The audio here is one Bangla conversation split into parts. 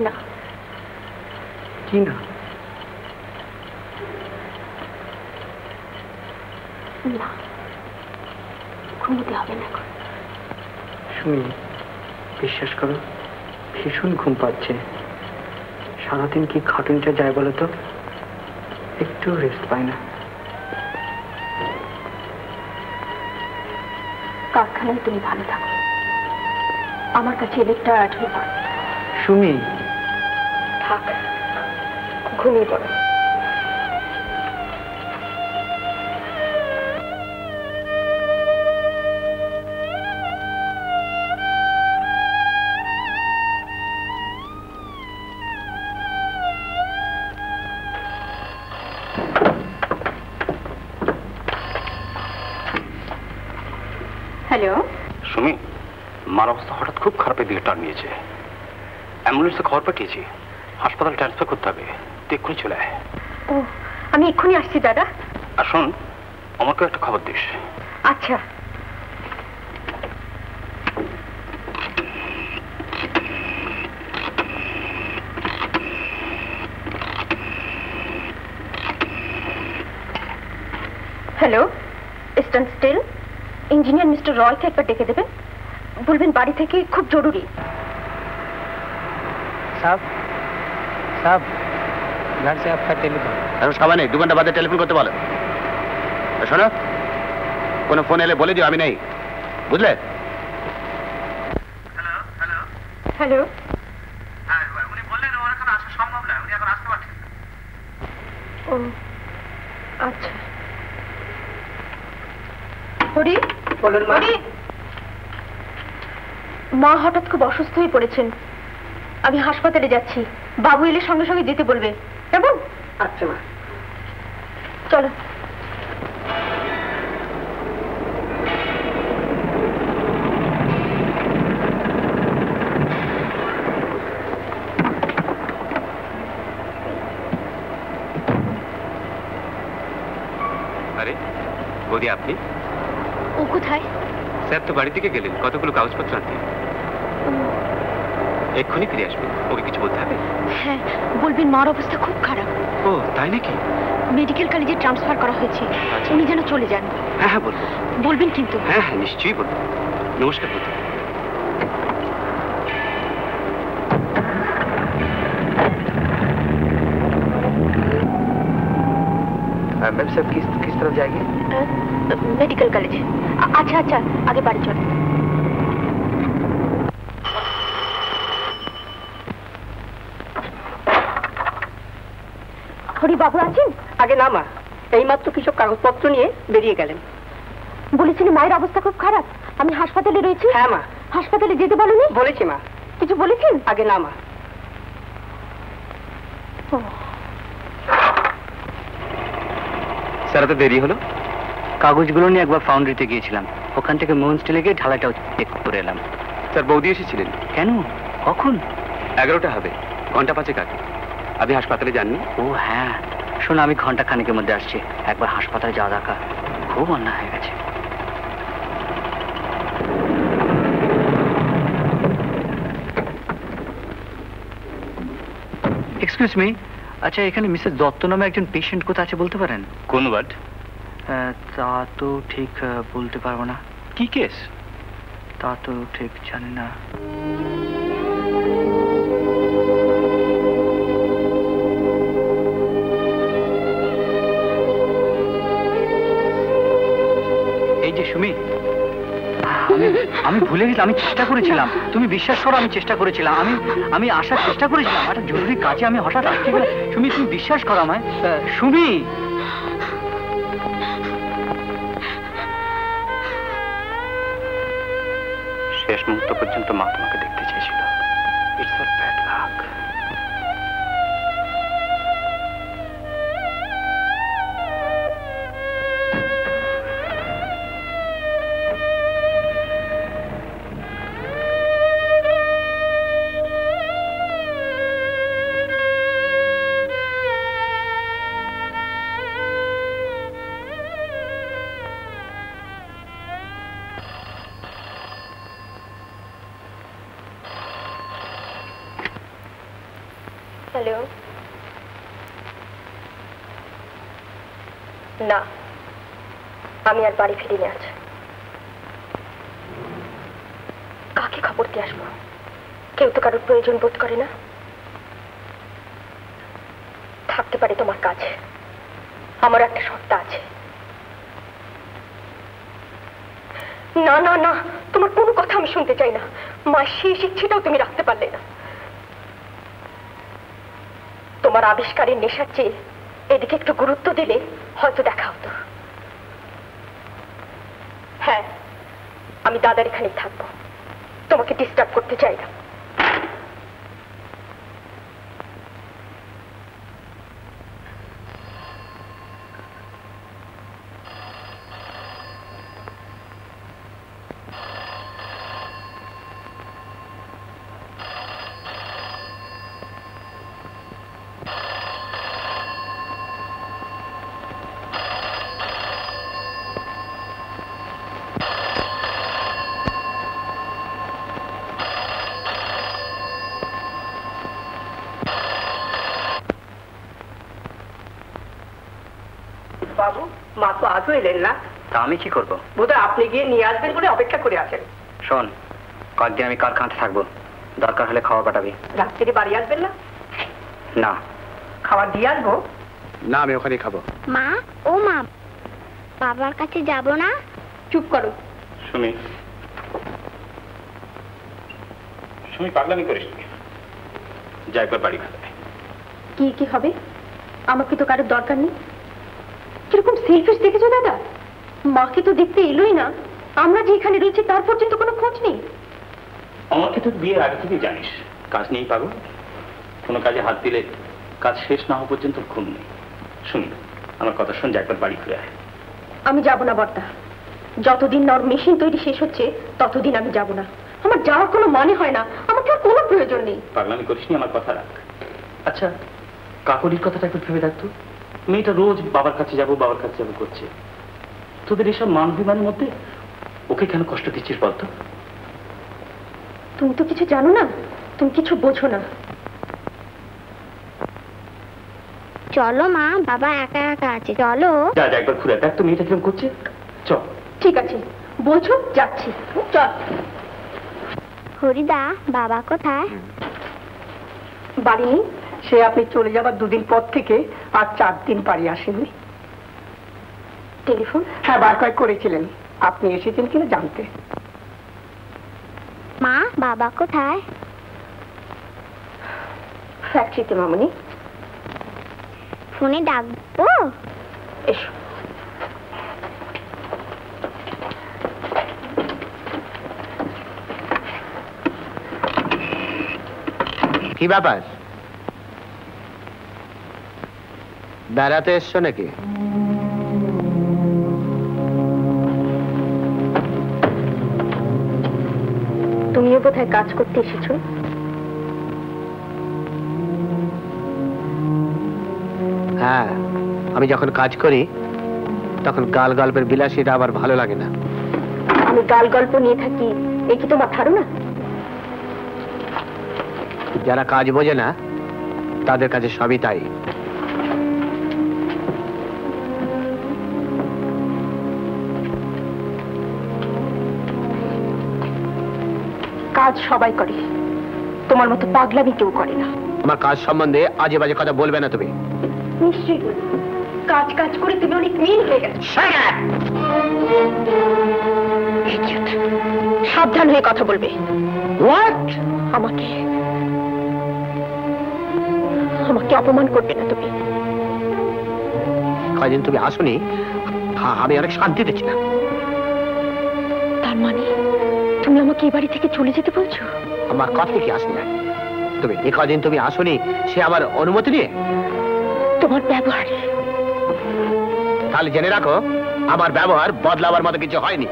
না। কি না? না, ঘুমোতে হবে না এখন। সুমি, বিশ্বাস করো, ভীষণ ঘুম পাচ্ছে। সারাদিন কি খাটুনিটা যায় বলো তো, একটু রেস্ট পায় না। কারখানায় তুমি ভালো থাকো, আমার কাছে এলে টায়ার্ড হয়ে পড়ো। সুমি, থাক, ঘুমিয়ে পড়ো। হ্যালো সুমি, মার অবস্থা হঠাৎ খুব খারাপের দিকে টার্ন নিয়েছে। অ্যাম্বুলেন্সে খবর পাঠিয়েছি, হাসপাতালে ট্রান্সফার করতে হবে। তুই এক্ষুনি চলে আয়। ও, আমি এক্ষুনি আসছি দাদা। আর শোন, আমাকেও একটা খবর দিস। আচ্ছা। Hello, eastern steel, engineer mister Roy के একবার ডেকে দেবেন, বলবেন বাড়ি থেকে খুব জরুরি। साहब साहब घर से आपका टेलीफोन। এখন সবাই নেই, 2 ঘন্টা বাদে টেলিফোন করতে বলো। শোনো, কোনো ফোন এলে বলে দিও আমি নেই, বুঝলে? Hello hello hello. হ্যাঁ, উনি বললেন ওর এখন আসা সম্ভব না, উনি এখন আসতে পারছেন না। ও আচ্ছা। হরি, বলুন মা। হরি, মা হঠাৎ খুব অসুস্থ হয়ে পড়েছেন, আমি হাসপাতালে যাচ্ছি। বাবু এলে সঙ্গে সঙ্গে যেতে বলবে, কেমন? আচ্ছা মা। চলো। আরে বৌদি, আপনি? ও কোথায়? স্যার তো বাড়ি থেকে গেলেন কতগুলো কাগজপত্র আনতে, এক্ষুনি ফিরে আসবে। ওকে কিছু বলতে হবে? হ্যাঁ, বলবেন মার অবস্থা খুব খারাপ। ও তাই নাকি? মেডিকেল কলেজে ট্রান্সফার করা হয়েছে, আচ্ছা। উনি যেন চলে যান। হ্যাঁ হ্যাঁ বলবো। বলবেন কিন্তু। হ্যাঁ হ্যাঁ নিশ্চয়ই বলবো। নমস্কার বৌদি। मैम साहब किस तरफ जाएंगे? Medical college. अच्छा अच्छा, आगे बाड़ी चलो। হরি বাবু আছেন? আগে না মা, এইমাত্র কিছু কাগজপত্র নিয়ে বেরিয়ে গেলেন। বলেছিলি মায়ের অবস্থা খুব খারাপ, আমি হাসপাতালে রয়েছি। হ্যাঁ মা। হাসপাতালে যেতে বলনি? বলেছি মা। কিছু বলেছেন? আগে না মা। স্যার তো দেরি হলো। কাগজগুলো নিয়ে একবার ফাউন্ডারিতে গিয়েছিলাম, ওখান থেকে মোহন স্টিলে গিয়ে ঢালাইটাও চেক করে এলাম। স্যার বৌদি এসেছিলেন। কেন, কখন? 11টা হবে, ঘন্টা 5 আগে। আপনি হাসপাতালে যাননি? ও হ্যাঁ, শোনো আমি ঘন্টা খানেকের মধ্যে আসছি, একবার হাসপাতালে যাওয়া দরকার, খুব অন্যায় হয়ে গেছে। এক্সকিউজ মি, আচ্ছা এখানে মিসেস দত্ত নামে একজন পেশেন্ট কোথায় আছে বলতে পারেন? কোন ওয়ার্ড? তা তো ঠিক বলতে পারবো না। কি কেস? তা তো ঠিক জানি না। এই যে সুমি, আমি ভুলে গেছি, আমি চেষ্টা করেছিলাম, তুমি বিশ্বাস করো আমি চেষ্টা করেছিলাম, আমি আসার চেষ্টা করেছিলাম, একটা জরুরি কাজে আমি হঠাৎ আসতে গেলে। সুমি তুমি বিশ্বাস করো আমায়। সুমি, শেষ মুহূর্ত পর্যন্ত মা তোমাকে দেখতে চেয়েছিল। It's all bad luck. Hello, না আমি আর বাড়ি ফিরিনি আজ। কাকে খবর দিয়ে আসবো? কেউ তো কারোর প্রয়োজন বোধ করে না। থাকতে পারে তোমার কাছে, আমার একটা শর্ত আছে। না না না, তোমার কোনো কথা আমি শুনতে চাই না। মায়ের শেষ ইচ্ছেটাও তুমি রাখতে পারলে না। তোমার আবিষ্কারের নেশার চেয়ে এদিকে একটু গুরুত্ব দিলে হয়তো দেখা হতো। হ্যাঁ, আমি দাদার এখানেই থাকবো, তোমাকে ডিস্টার্ব করতে চাই না। বাবু, মা তো আজও এলেন না। তা আমি কি করবো? বোধহয় আপনি গিয়ে নিয়ে আসবেন বলে অপেক্ষা করে আছেন। শোন, কয়েকদিন আমি কারখানাতে থাকবো, দরকার হলে খাওয়া পাঠাবি। রাত্রে বাড়ি আসবেন না? না। খাবার দিয়ে আসবো? না, আমি ওখানেই খাবো। মা, ও মা, বাবার কাছে যাব না? চুপ করো। সুমি, পাগলামি করিস নি, যা একবার বাড়ি খাবে। কি কি হবে? আমাকে তো কারোর দরকার নেই। কিরকম সেলফিশ দেখেছো দাদা? মাকে তো দেখতে এলোই না, আমরা যে এখানে রয়েছি তার পর্যন্ত কোনো খোঁজ নেই। আমাকে তো বিয়ের আগে থেকেই জানিস কাজ নেই পাগল। কোনো কাজে হাত দিলে কাজ শেষ না হওয়া পর্যন্ত ঘুম নেই। শুনি, আমার কথা শোন, যা একবার বাড়ি ফিরে আয়। আমি যাব না বর্দা, যতদিন না ওর মেশিন তৈরি শেষ হচ্ছে ততদিন আমি যাব না। আমার যাওয়ার কোনো মানে হয় না, আমাকে আর কোনো প্রয়োজন নেই। পাগলামি করিস নি, আমার কথা রাখ। আচ্ছা, কাকুরির কথাটা একটু ভেবে দেখতো। মেয়েটা রোজ বাবার কাছে যাবো করছে। তোদের এসব মানবিমানের মধ্যে ওকে কেন কষ্ট দিচ্ছিস বলতো? তুমি তো কিছু জানো না, তুমি কিছু বোঝো না। চলো মা, বাবা একা একা আছে, চলো। যা যা, একবার ঘুরে দেখ তো মেয়েটা কিরকম করছে। চল। ঠিক আছে, বলছো, যাচ্ছি। চল। হরিদা, বাবা কোথায়? বাড়ি নেই। সে আপনি চলে যাবার দুদিন পর থেকে আর 4 দিন বাড়ি আসেননি। টেলিফোন? হ্যাঁ, বার কয়েক করেছিলেন, আপনি এসেছেন কিনা জানতে। মা, বাবা কোথায়? ফ্যাক্টরিতে মামুনি। ফোনে ডাকবো? এসো। কি ব্যাপার, বেড়াতে এসছো নাকি? তুমিও বোধহয় কাজ করতে এসেছো। হ্যাঁ, আমি যখন কাজ করি তখন গাল গল্পের বিলাসীটা আবার ভালো লাগে না। আমি গাল গল্প নিয়ে থাকি, এ কি তোমার ধারণা? যারা কাজ বোঝে না তাদের কাছে সবই তাই। কাজ সবাই করে, তোমার মতো পাগলামি কেউ করে না। আমার কাজ সম্বন্ধে আজে বাজে কথা বলবে না তুমি। নিশ্চয়ই বলবো। কাজ কাজ করে তুমি অনেক মেন হয়ে গেছো। Idiot! সাবধান হয়ে কথা বলবে। হোয়াট? আমাকে অপমান করবে না তুমি। কয়দিন তুমি আসোনি, আমি অনেক শান্তিতে ছিলাম। তার মানে তুমি আমাকে এই বাড়ি থেকে চলে যেতে বলছো? আমার কথা কি আসে না? তুমি এই কদিন তুমি আসোনি, সে আমার অনুমতি নিয়ে? তোমার ব্যবহার। তাহলে জেনে রাখো, আমার ব্যবহার বদলাবার মতো কিছু হয়নি।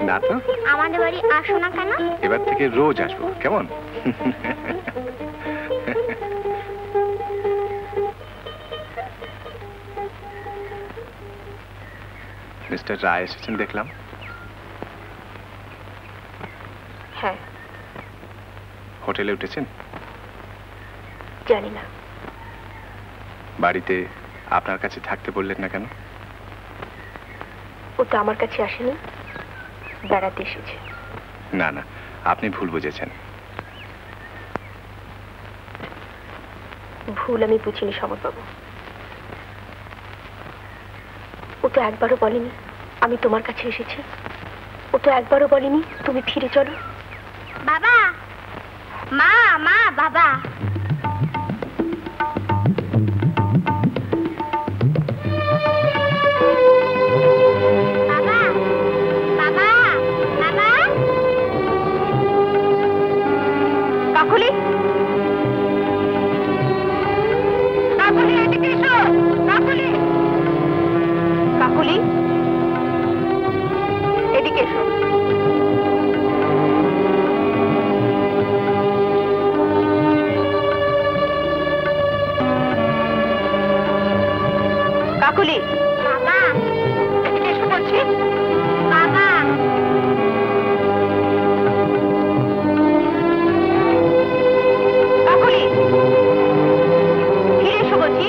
না তো। আমাদের বাড়ি আসো না কেন? এবার থেকে রোজ আসবো, কেমন? মিস্টার রায় এসেছেন দেখলাম। হ্যাঁ। হোটেলে উঠেছেন? জানি না। বাড়িতে আপনার কাছে থাকতে বললেন না কেন? ও তো আমার কাছে আসেনি, বেড়াতে এসেছে। না না, আপনি ভুল বুঝেছেন। ভুল আমি বুঝিনি সমরবাবু। ও তো একবারও বলেনি আমি তোমার কাছে এসেছি। ও তো একবারও বলেনি তুমি ফিরে চলো। বাবা, মা, মা, বাবা। বাবা, বাবা, বাবা। কাকুলি, কাকুলি এদিকে এসো। কাকুলি, কাকুলি এদিকে এসো। কাকুলি, বাবা, এদিকে এসো বলছি। বাবা। কাকুলি, ফিরে এসো বলছি।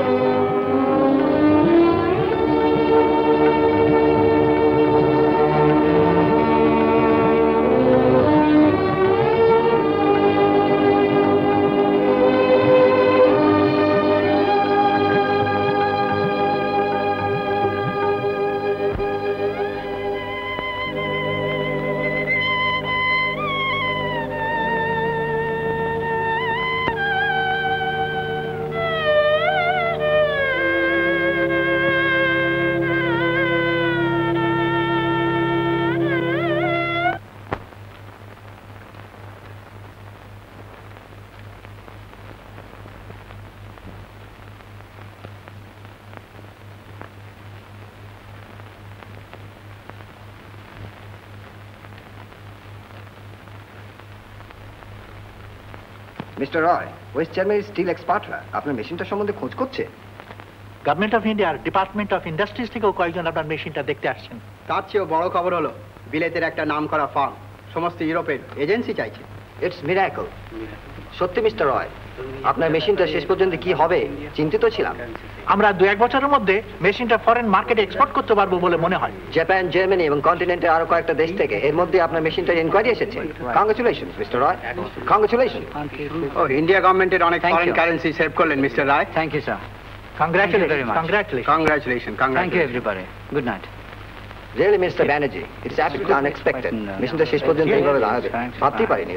মিস্টার রয়, ওয়েস্ট জার্মানির স্টিল এক্সপার্টরা আপনার মেশিনটা সম্বন্ধে খোঁজ করছে। গভর্নমেন্ট অফ ইন্ডিয়ার ডিপার্টমেন্ট অফ ইন্ডাস্ট্রিজ থেকেও কয়েকজন আপনার মেশিনটা দেখতে আসছেন। তার চেয়েও বড় খবর হলো বিলেতের একটা নামকরা ফার্ম সমস্ত ইউরোপের এজেন্সি চাইছে। It's miracle. সত্যি মিস্টার রয়, আপনার মেশিনটা শেষ পর্যন্ত কি হবে চিন্তিত ছিলাম। আমরা 2-1 বছরের মধ্যে মেশিনটা ফরেন মার্কেটে এক্সপোর্ট করতে পারবো বলে মনে হয়। জাপান, জার্মানি এবং কন্টিনেন্টের আরো কয়েকটা দেশ থেকে এর মধ্যে আপনার মেশিনটার ইনকোয়ারি এসেছে। Congratulation mister Roy, congratulation. ও, ইন্ডিয়া গভর্নমেন্টের অনেক Thank foreign you. Currency save করলেন mister Roy. Thank you sir. Congratulation, congratulation. Congratulation, congratulation. Everybody. Good night. Really mister Banerjee, it's absolutely unexpected. মেশিনটা শেষ পর্যন্ত এইভাবে দাঁড়াবে ভাবতেই পারিনি।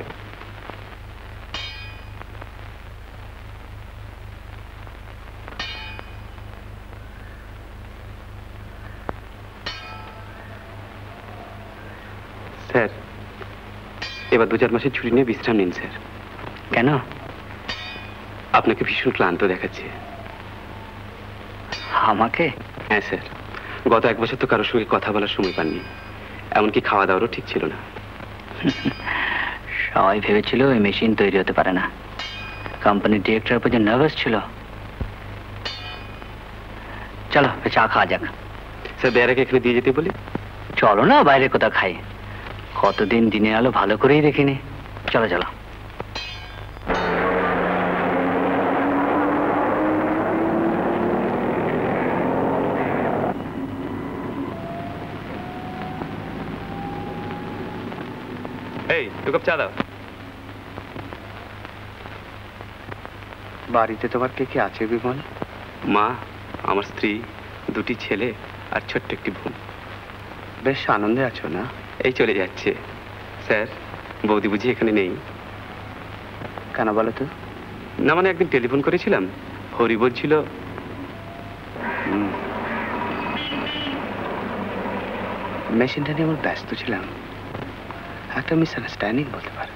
স্যার, এবার 2-4 মাসের ছুটি নিয়ে বিশ্রাম নিন স্যার। কেন? আপনাকে ভীষণ ক্লান্ত দেখাচ্ছে। আমাকে? হ্যাঁ স্যার, গত 1 বছর তো কারোর সঙ্গে কথা বলার সময় পাননি, এমনকি খাওয়া দাওয়ারও ঠিক ছিল না। সবাই ভেবেছিল এই মেশিন তৈরি হতে পারে না। কোম্পানির ডিরেক্টর উপর যে নার্ভাস ছিল। চলো চা খাওয়া যাক। স্যার, বেয়ারাকে এখানে দিয়ে যেতে বলি। চলো না বাইরে কোথাও খাই, কতদিন দিনের আলো ভালো করেই দেখিনি। চলো চলো। এই, 2 কাপ চা দাও। বাড়িতে তোমার কে কে আছে বিমল? মা, আমার স্ত্রী, 2টি ছেলে আর ছোট্ট একটি বোন। বেশ আনন্দে আছো না? এই চলে যাচ্ছে। স্যার, বৌদি বুঝি এখানে নেই? কেন বলো তো? না মানে একদিন টেলিফোন করেছিলাম, হরি বলছিল। মেশিনটা নিয়ে আমার ব্যস্ত ছিলাম, একটা মিসআন্ডারস্ট্যান্ডিং বলতে পারো।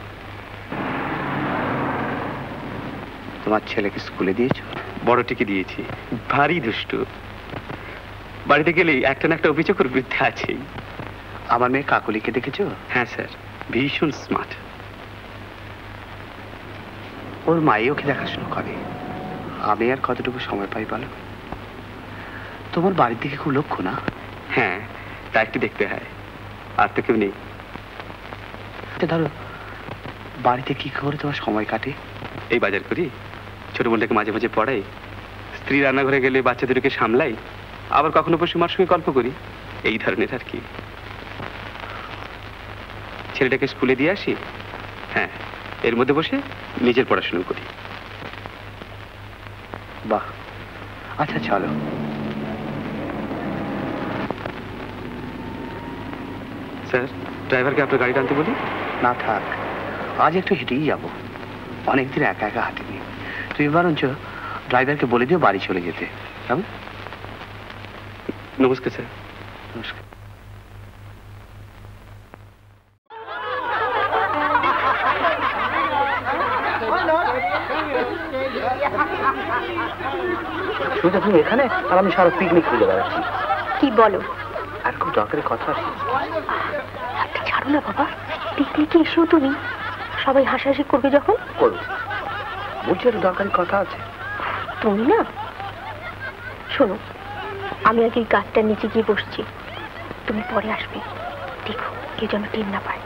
তোমার ছেলেকে স্কুলে দিয়েছো? বড়টিকে দিয়েছি, ভারী দুষ্টু। বাড়িতে গেলেই একটা না একটা অভিযোগের বিরুদ্ধে আছেই। আমার মেয়ে কাকলিকে দেখেছো? হ্যাঁ স্যার, ভীষণ স্মার্ট। ওর মাই ওকে দেখাশোনা করে, আমি আর কতটুকু সময় পাই বলো? তোমার বাড়ির দিকে খুব লক্ষ্য না? হ্যাঁ, তা একটু দেখতে হয়, আর তো কেউ নেই। ধরো বাড়িতে কি করে তোমার সময় কাটে? এই বাজার করি, ছোট বোনটাকে মাঝে মাঝে পড়াই, স্ত্রী রান্নাঘরে গেলে বাচ্চাদেরকে সামলাই, আবার কখনো বসে মার সঙ্গে গল্প করি, এই ধরনের আর কি। ছেলেটাকে স্কুলে দিয়ে আসি, হ্যাঁ, এর মধ্যে বসে নিজের পড়াশোনা করি। বাহ, আচ্ছা চলো। স্যার, ড্রাইভারকে আপনার গাড়িটা আনতে বলি? না থাক, আজ একটু হেঁটেই যাবো, অনেকদিন একা একা হাঁটিনি। তুমি বরঞ্চ ড্রাইভারকে বলে দিও বাড়ি চলে যেতে। কেমন? নমস্কার স্যার। নমস্কার। সুমিতা, তুমি এখানে আর আমি সারা পিকনিক খুঁজে বেড়াচ্ছি। কি বলো? আর খুব দরকারি কথা আছে। হাতটা ছাড়ো না বাবা, পিকনিকে এসেও তুমি সবাই হাসাহাসি করবে যখন। করবো, বলছি একটা দরকারি কথা আছে। তুমি না, শোনো, আমি আগে গাছটার নিচে গিয়ে বসছি, তুমি পরে আসবে, দেখো কেউ যেন টের না পায়।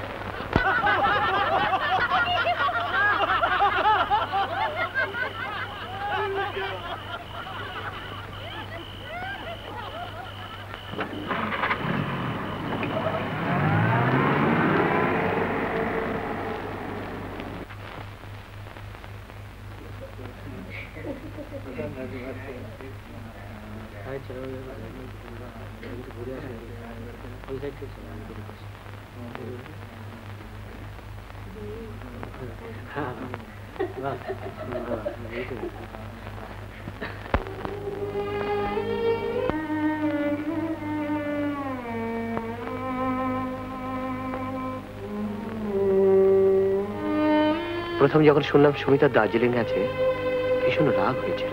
প্রথম যখন শুনলাম সুমিতা দার্জিলিং আছে, ভীষণ রাগ হয়েছিল।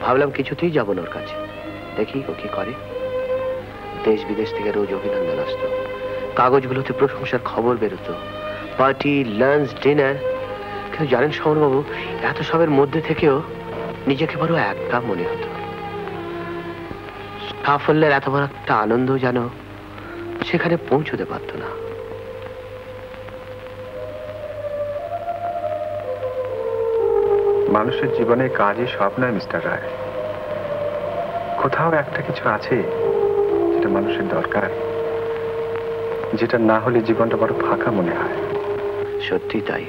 ভাবলাম কিছুতেই যাবো না ওর কাছে, দেখি ও কি করে। দেশ বিদেশ থেকে রোজ অভিনন্দন আসতো, কাগজগুলোতে প্রশংসার খবর বেরোতো, পার্টি, লাঞ্চ, ডিনার। কিন্তু জানেন সমরবাবু, এত সবের মধ্যে থেকেও নিজেকে বড় একা মনে হতো। সাফল্যের এত বড় একটা আনন্দ যেন সেখানে পৌঁছতে পারতো না। মানুষের জীবনে কাজই সব নয় মিস্টার রায়, কোথাও একটা কিছু আছে যেটা মানুষের দরকার, যেটা না হলে জীবনটা বড় ফাঁকা মনে হয়। সত্যি তাই,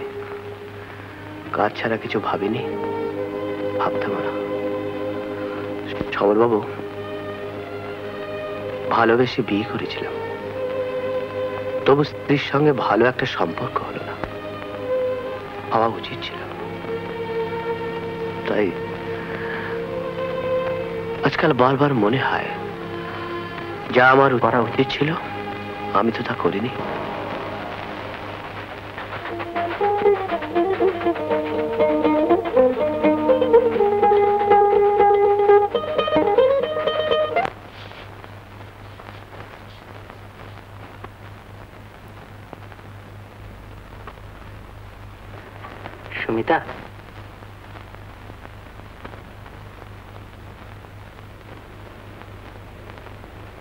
কাজ ছাড়া কিছু ভাবিনি, ভাবতাম না। সমরবাবু, ভালোবেসে বিয়ে করেছিলাম, তবু স্ত্রীর সঙ্গে ভালো একটা সম্পর্ক হলো না, হওয়া উচিত ছিল। তাই আজকাল বারবার মনে হয় যা আমার করা উচিত ছিল আমি তো তা করিনি। সুমিতা,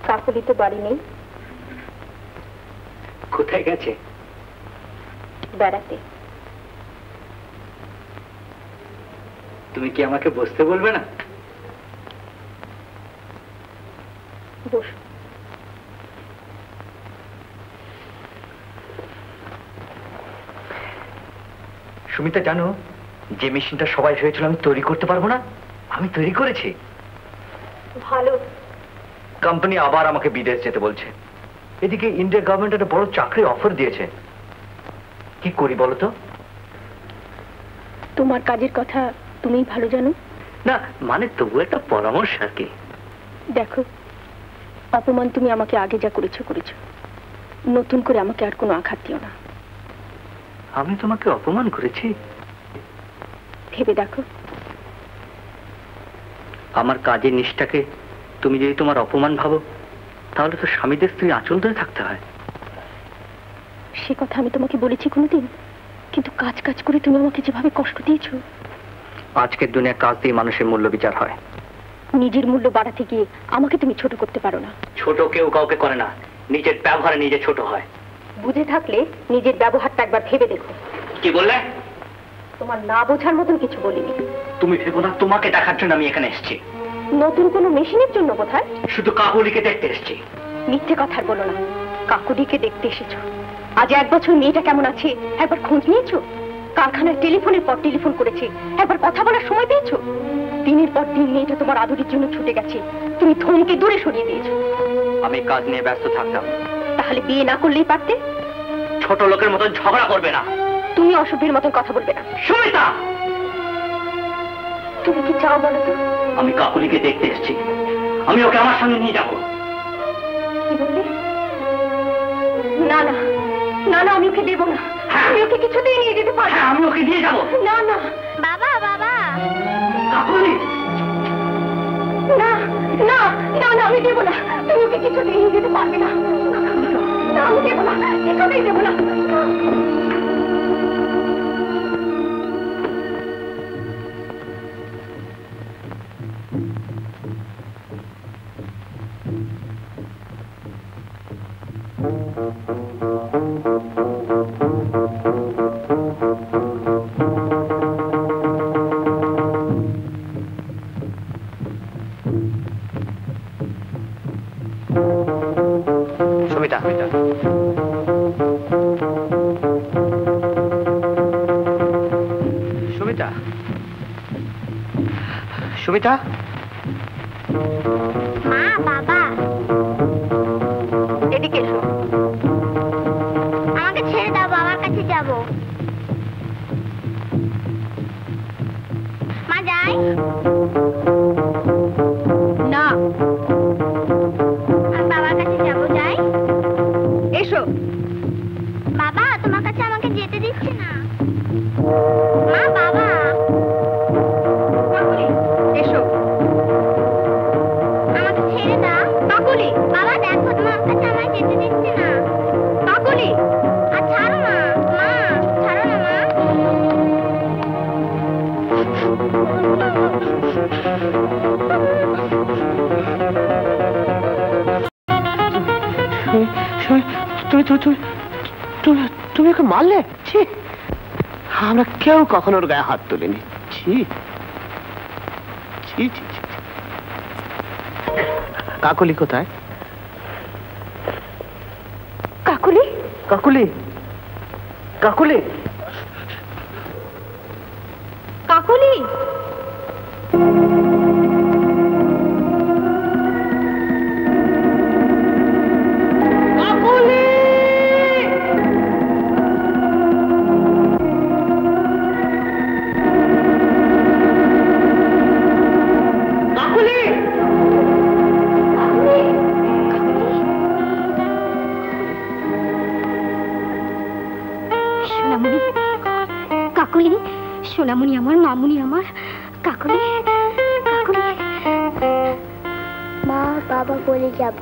কাকুলি তো বাড়ি নেই। কোথায় গেছে? বেড়াতে। তুমি কি আমাকে বসতে বলবে না? বস। সুমিতা, জানো যে মেশিনটা সবাই ভেবেছিল আমি তৈরি করতে পারবো না, আমি তৈরি করেছি। ভালো। কোম্পানি আবার আমাকে বিদেশ যেতে বলছে, এদিকে ইন্ডিয়া গভর্নমেন্ট একটা বড় চাকরি অফার দিয়েছে। কি করি বলো তো? তোমার কাজের কথা তুমিই ভালো জানো। না মানে তবু একটা পরামর্শ আর কি। দেখো, অপমান তুমি আমাকে আগে যা করেছো, নতুন করে আমাকে আর কোনো আঘাত দিও না। আমি তোমাকে অপমান করেছি? ভেবে দেখো। আমার কাজের নিষ্ঠাকে তুমি যদি তোমার অপমান ভাবো, তাহলে তো স্বামীদের স্ত্রী আঁচল ধরে থাকতে হয়। সে কথা আমি তোমাকে বলেছি কোনোদিন? কিন্তু কাজ কাজ করে তুমি আমাকে যেভাবে কষ্ট দিয়েছো। আজকের দুনিয়ার কাজ দিয়ে মানুষের মূল্য বিচার হয়। নিজের মূল্য বাড়াতে গিয়ে আমাকে তুমি ছোট করতে পারো না। ছোট কেউ কাউকে করে না, নিজের ব্যবহারে নিজে ছোট হয়। বুঝে থাকলে নিজের ব্যবহারটা একবার ভেবে দেখো। কি বললে? তোমার না বোঝার মতন কিছু বলিনি। তুমি ভেবো না তোমাকে দেখার জন্য আমি এখানে এসেছি। নতুন কোনো মেশিনের জন্য বোধহয়। শুধু কাকুলিকে দেখতে এসেছি। মিথ্যে কথা বলো না, কাকুলিকে দেখতে এসেছো। আজ 1 বছর মেয়েটা কেমন আছে একবার খোঁজ নিয়েছো? কারখানায় টেলিফোনের পর টেলিফোন করেছে, একবার কথা বলার সময় পেয়েছো? দিনের পর দিন মেয়েটা তোমার আদরের জন্য ছুটে গেছে, তুমি থমকে দূরে সরিয়ে দিয়েছো। আমি কাজ নিয়ে ব্যস্ত থাকতাম। তাহলে বিয়ে না করলেই পারতে। ছোট লোকের মতন ঝগড়া করবে না। তুমি অসভ্যের মতন কথা বলবে না। সুমিতা, তুমি কি চাও বলো তো? আমি কাকুলিকে দেখতে এসেছি, আমি ওকে আমার সঙ্গে নিয়ে যাব। কি বললে? না না না না, আমি ওকে দেবো না। আমি ওকে কিছুতেই নিয়ে যেতে পারবো না। আমি ওকে নিয়ে যাব। না না বাবা বাবা কাকুলি, না না না না, আমি দেবো না। তুমি ওকে কিছুতেই নিয়ে যেতে পারবে না। না, আমি দেবো না, কিছুতেই দেবো না। সুমিতা, সুমিতা, সুমিতা, মা বাবা এদিকে এসো। আমাকে ছেড়ে দাও, বাবার কাছে যাব। মা যাই না, আমি বাবার কাছে যাব। যাই। এসো। বাবা তোমার কাছে আমাকে যেতে দিচ্ছে না। মা বাবা এসো। আমাকে ছেড়ে দাও। কাকুলি, বাবা দেখো তোমার কাছে আমায় যেতে দিচ্ছে না। কাকুলি, আর ছাড়ো না মা, ছাড়ো না মা। তুমি ওকে মারলে? ছি, আমরা কেউ কখনো ওর গায়ে হাত তুলিনি। ছি ছি ছি ছি। কাকুলি কোথায়? কাকুলি, কাকুলি, কাকুলি, কাকুলি। সোনামণি, কাকুলি, সোনামণি আমার, মামুনি আমার, কাকুলি, কাকুলি। মা বাবা বলে যাব।